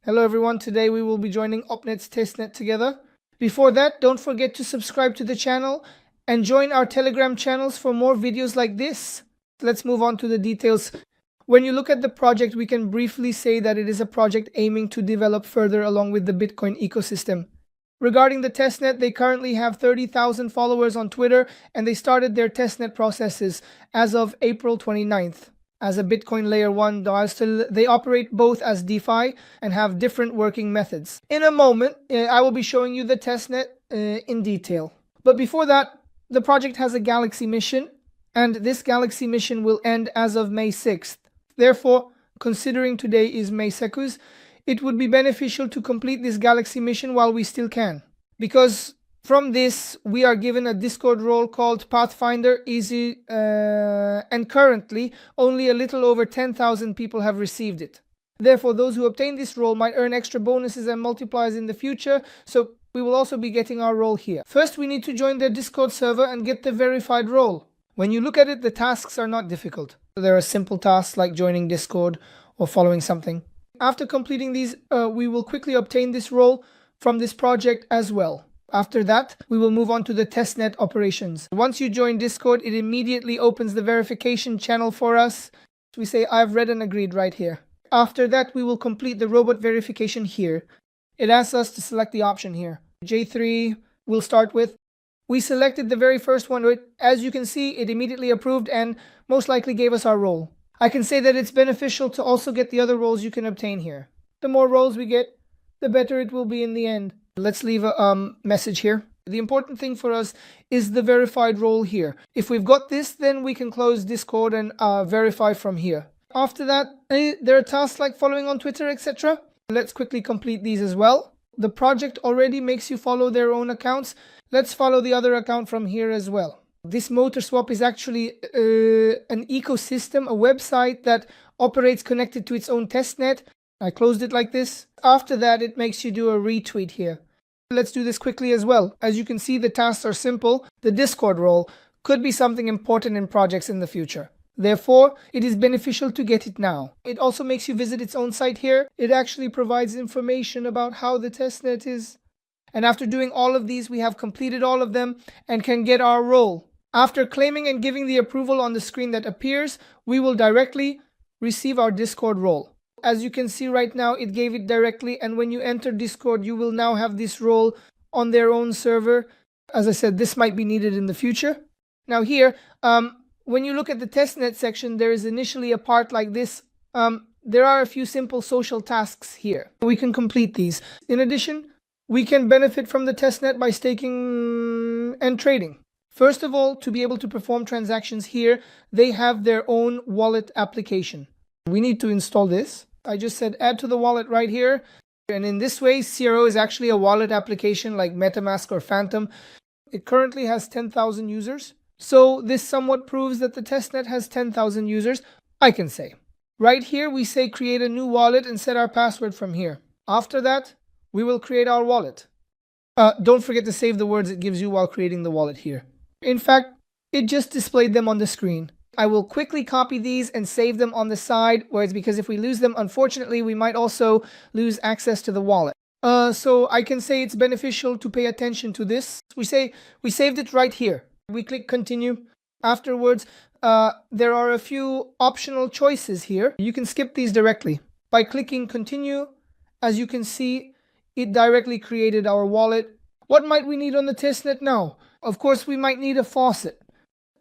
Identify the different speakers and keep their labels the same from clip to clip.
Speaker 1: Hello everyone, today we will be joining Opnet's Testnet together. Before that, don't forget to subscribe to the channel and join our Telegram channels for more videos like this. Let's move on to the details. When you look at the project, we can briefly say that it is a project aiming to develop further along with the Bitcoin ecosystem. Regarding the testnet, they currently have 30,000 followers on Twitter and they started their testnet processes as of April 29th. As a Bitcoin layer 1, they operate both as DeFi and have different working methods. In a moment, I will be showing you the testnet in detail. But before that, the project has a Galaxy mission, and this Galaxy mission will end as of May 6th. Therefore, considering today is May 2nd, it would be beneficial to complete this Galaxy mission while we still can. Because from this, we are given a Discord role called Pathfinder Easy, and currently only a little over 10,000 people have received it. Therefore, those who obtain this role might earn extra bonuses and multipliers in the future, so we will also be getting our role here. First, we need to join their Discord server and get the verified role. When you look at it, the tasks are not difficult. There are simple tasks like joining Discord or following something. After completing these, we will quickly obtain this role from this project as well. After that, we will move on to the testnet operations. Once you join Discord, it immediately opens the verification channel for us. We say, I've read and agreed right here. After that, we will complete the robot verification here. It asks us to select the option here. J3 we'll start with. We selected the very first one. As you can see, it immediately approved and most likely gave us our role. I can say that it's beneficial to also get the other roles you can obtain here. The more roles we get, the better it will be in the end. Let's leave a message here. The important thing for us is the verified role here. If we've got this, then we can close Discord and verify from here. After that, there are tasks like following on Twitter, etc. Let's quickly complete these as well. The project already makes you follow their own accounts. Let's follow the other account from here as well. This motor swap is actually an ecosystem, a website that operates connected to its own testnet. I closed it like this. After that, it makes you do a retweet here. Let's do this quickly as well. As you can see, the tasks are simple. The Discord role could be something important in projects in the future. Therefore, it is beneficial to get it now. It also makes you visit its own site here. It actually provides information about how the testnet is. And after doing all of these, we have completed all of them and can get our role. After claiming and giving the approval on the screen that appears, we will directly receive our Discord role. As you can see right now, it gave it directly, and when you enter Discord, you will now have this role on their own server. As I said, this might be needed in the future. Now here, when you look at the testnet section, there is initially a part like this. There are a few simple social tasks here. We can complete these. In addition, we can benefit from the testnet by staking and trading. First of all, to be able to perform transactions here, they have their own wallet application. We need to install this. I just said add to the wallet right here. And in this way, CRO is actually a wallet application like MetaMask or Phantom. It currently has 10,000 users. So this somewhat proves that the testnet has 10,000 users, I can say. Right here, we say create a new wallet and set our password from here. After that, we will create our wallet. Don't forget to save the words it gives you while creating the wallet here. In fact, it just displayed them on the screen. I will quickly copy these and save them on the side, whereas because if we lose them, unfortunately, we might also lose access to the wallet. So I can say it's beneficial to pay attention to this. We say we saved it right here. We click continue. Afterwards, there are a few optional choices here. You can skip these directly. By clicking continue, as you can see, it directly created our wallet. What might we need on the testnet now? Of course, we might need a faucet.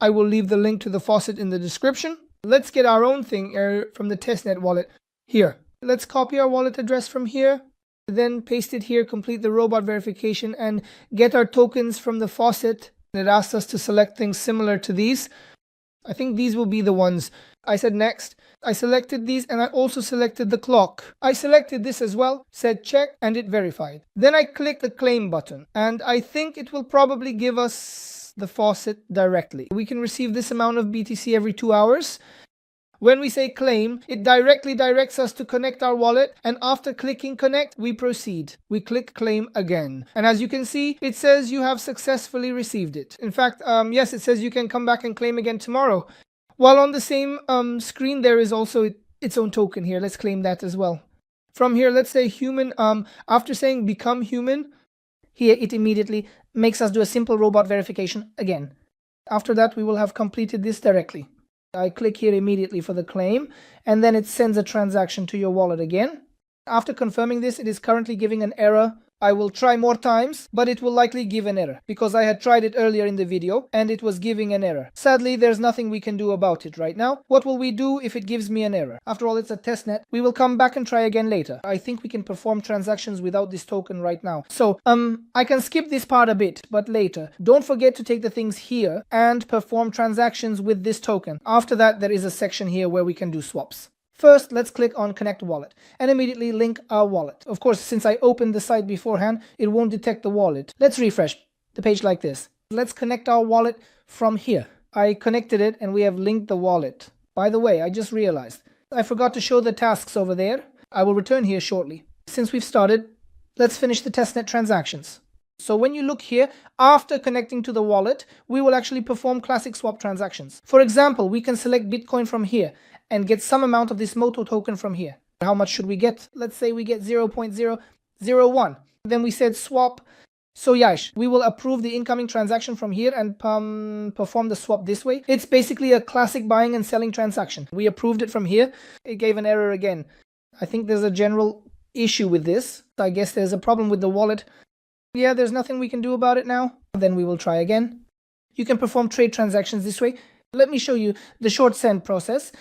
Speaker 1: I will leave the link to the faucet in the description. Let's get our own thing from the testnet wallet here. Let's copy our wallet address from here, then paste it here, complete the robot verification, and get our tokens from the faucet. It asks us to select things similar to these. I think these will be the ones. I said next. I selected these and I also selected the clock. I selected this as well, said check, and it verified. Then I clicked the claim button, and I think it will probably give us the faucet directly. We can receive this amount of BTC every 2 hours. When we say claim, it directly directs us to connect our wallet, and after clicking connect, we proceed. We click claim again. And as you can see, it says you have successfully received it. In fact, yes, it says you can come back and claim again tomorrow. While on the same screen, there is also its own token here. Let's claim that as well. From here, let's say human, after saying become human, here it immediately makes us do a simple robot verification again. After that, we will have completed this directly. I click here immediately for the claim, and then it sends a transaction to your wallet again. After confirming this, it is currently giving an error. I will try more times, but it will likely give an error because I had tried it earlier in the video and it was giving an error. Sadly, there's nothing we can do about it right now. What will we do if it gives me an error? After all, it's a testnet. We will come back and try again later. I think we can perform transactions without this token right now. So, I can skip this part a bit, but later. Don't forget to take the things here and perform transactions with this token. After that, there is a section here where we can do swaps. First, let's click on Connect Wallet and immediately link our wallet. Of course, since I opened the site beforehand, it won't detect the wallet. Let's refresh the page like this. Let's connect our wallet from here. I connected it and we have linked the wallet. By the way, I just realized I forgot to show the tasks over there. I will return here shortly. Since we've started, let's finish the testnet transactions. So when you look here, after connecting to the wallet, we will actually perform classic swap transactions. For example, we can select Bitcoin from here and get some amount of this Moto token from here. How much should we get? Let's say we get 0.001. Then we said swap. So Yash, we will approve the incoming transaction from here and perform the swap this way. It's basically a classic buying and selling transaction. We approved it from here. It gave an error again. I think there's a general issue with this. I guess there's a problem with the wallet. Yeah, there's nothing we can do about it now. Then we will try again. You can perform trade transactions this way. Let me show you the short send process.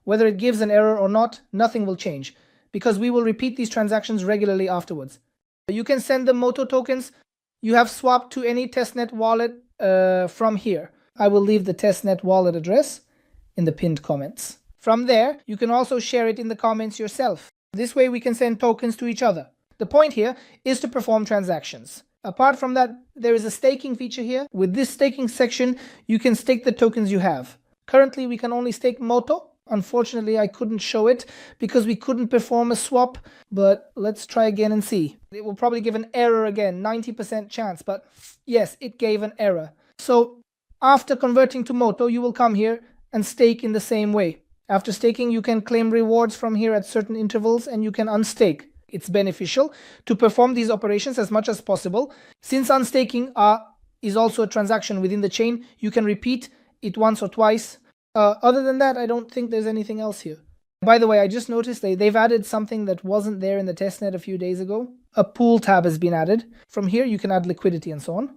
Speaker 1: Whether it gives an error or not, nothing will change because we will repeat these transactions regularly afterwards. You can send the Moto tokens you have swapped to any testnet wallet from here. I will leave the testnet wallet address in the pinned comments. From there, you can also share it in the comments yourself. This way we can send tokens to each other. The point here is to perform transactions. Apart from that, there is a staking feature here. With this staking section, you can stake the tokens you have. Currently, we can only stake Moto. Unfortunately, I couldn't show it because we couldn't perform a swap, but let's try again and see. It will probably give an error again, 90% chance, but yes, it gave an error. So after converting to Moto, you will come here and stake in the same way. After staking, you can claim rewards from here at certain intervals and you can unstake. It's beneficial to perform these operations as much as possible. Since unstaking is also a transaction within the chain, you can repeat it once or twice. Other than that, I don't think there's anything else here. By the way, I just noticed they've added something that wasn't there in the testnet a few days ago. A pool tab has been added. From here, you can add liquidity and so on.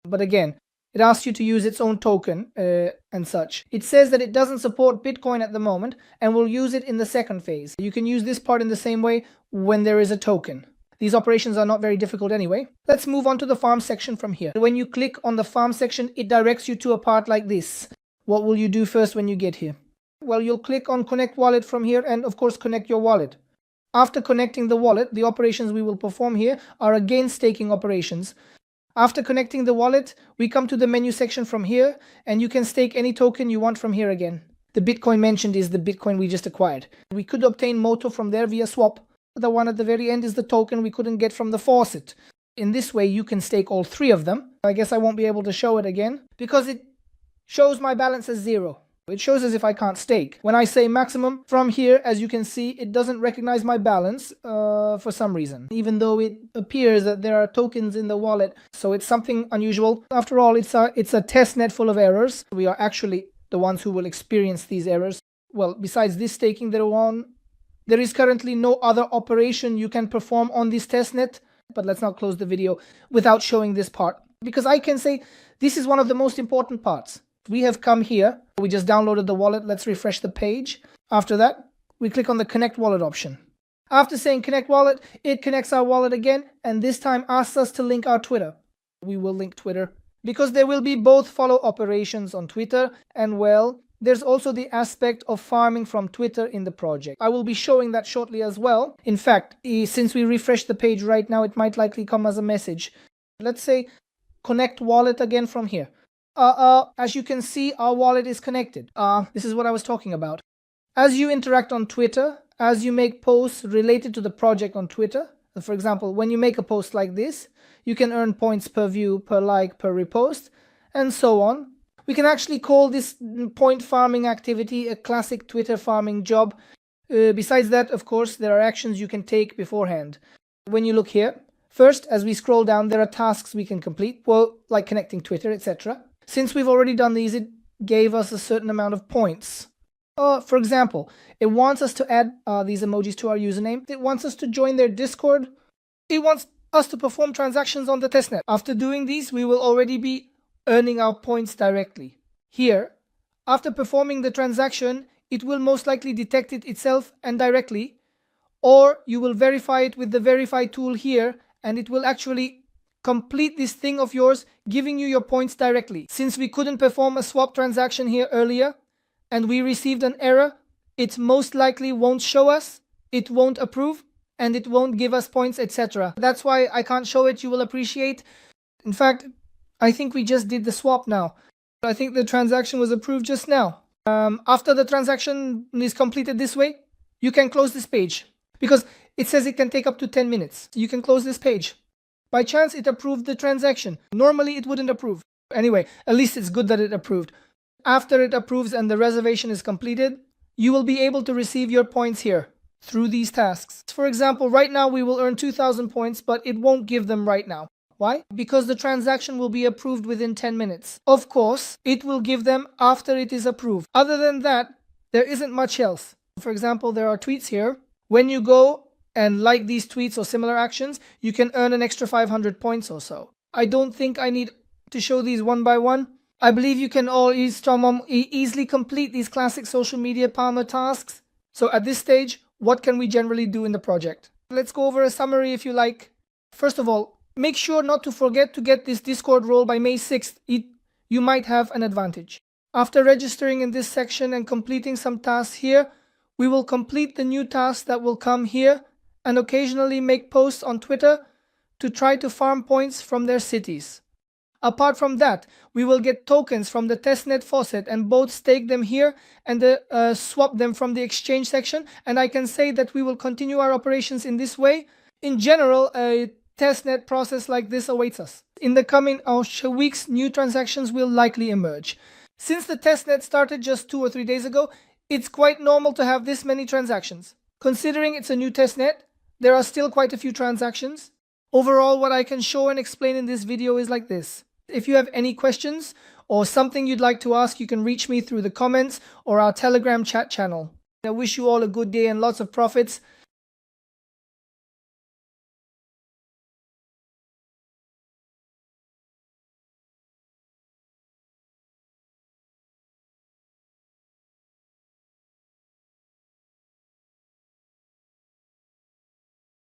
Speaker 1: But again, it asks you to use its own token and such. It says that it doesn't support Bitcoin at the moment and will use it in the second phase. You can use this part in the same way when there is a token. These operations are not very difficult anyway. Let's move on to the farm section from here. When you click on the farm section, it directs you to a part like this. What will you do first when you get here? Well, you'll click on Connect Wallet from here and of course connect your wallet. After connecting the wallet, the operations we will perform here are again staking operations. After connecting the wallet, we come to the menu section from here and you can stake any token you want from here again. The Bitcoin mentioned is the Bitcoin we just acquired. We could obtain Moto from there via swap. The one at the very end is the token we couldn't get from the faucet. In this way, you can stake all three of them. I guess I won't be able to show it again because it shows my balance as 0. It shows as if I can't stake. When I say maximum, from here, as you can see, it doesn't recognize my balance for some reason, even though it appears that there are tokens in the wallet. So it's something unusual. After all, it's a testnet full of errors. We are actually the ones who will experience these errors. Well, besides this staking, there is currently no other operation you can perform on this testnet. But let's not close the video without showing this part, because I can say this is one of the most important parts. We have come here, we just downloaded the wallet, let's refresh the page. After that, we click on the Connect Wallet option. After saying Connect Wallet, it connects our wallet again, and this time asks us to link our Twitter. We will link Twitter, because there will be both follow operations on Twitter, and well, there's also the aspect of farming from Twitter in the project. I will be showing that shortly as well. In fact, since we refresh the page right now, it might likely come as a message. Let's say Connect Wallet again from here. As you can see, our wallet is connected. This is what I was talking about. As you interact on Twitter, as you make posts related to the project on Twitter, for example, when you make a post like this, you can earn points per view, per like, per repost, and so on. We can actually call this point farming activity a classic Twitter farming job. Besides that, of course, there are actions you can take beforehand. When you look here, first, as we scroll down, there are tasks we can complete, well, like connecting Twitter, etc. Since we've already done these, it gave us a certain amount of points. For example, it wants us to add these emojis to our username. It wants us to join their Discord. It wants us to perform transactions on the testnet. After doing these, we will already be earning our points directly. Here, after performing the transaction, it will most likely detect it itself and directly, or you will verify it with the verify tool here, and it will actually complete this thing of yours, giving you your points directly. Since we couldn't perform a swap transaction here earlier, and we received an error, it most likely won't show us, it won't approve, and it won't give us points, etc. That's why I can't show it, you will appreciate. In fact, I think we just did the swap now. I think the transaction was approved just now. After the transaction is completed this way, you can close this page because it says it can take up to 10 minutes. You can close this page. By chance, it approved the transaction. Normally, it wouldn't approve. Anyway, at least it's good that it approved. After it approves and the reservation is completed, you will be able to receive your points here through these tasks. For example, right now we will earn 2,000 points, but it won't give them right now. Why? Because the transaction will be approved within 10 minutes. Of course, it will give them after it is approved. Other than that, there isn't much else. For example, there are tweets here. When you go and like these tweets or similar actions, you can earn an extra 500 points or so. I don't think I need to show these one by one. I believe you can all easily complete these classic social media Palmer tasks. So at this stage, what can we generally do in the project? Let's go over a summary if you like. First of all, make sure not to forget to get this Discord role by May 6th. You might have an advantage. After registering in this section and completing some tasks here, we will complete the new tasks that will come here and occasionally make posts on Twitter to try to farm points from their cities. Apart from that, we will get tokens from the testnet faucet and both stake them here and swap them from the exchange section. And I can say that we will continue our operations in this way. In general, a testnet process like this awaits us. In the coming weeks, new transactions will likely emerge. Since the testnet started just 2 or 3 days ago, it's quite normal to have this many transactions. Considering it's a new testnet, there are still quite a few transactions. Overall, what I can show and explain in this video is like this. If you have any questions or something you'd like to ask, you can reach me through the comments or our Telegram chat channel. I wish you all a good day and lots of profits.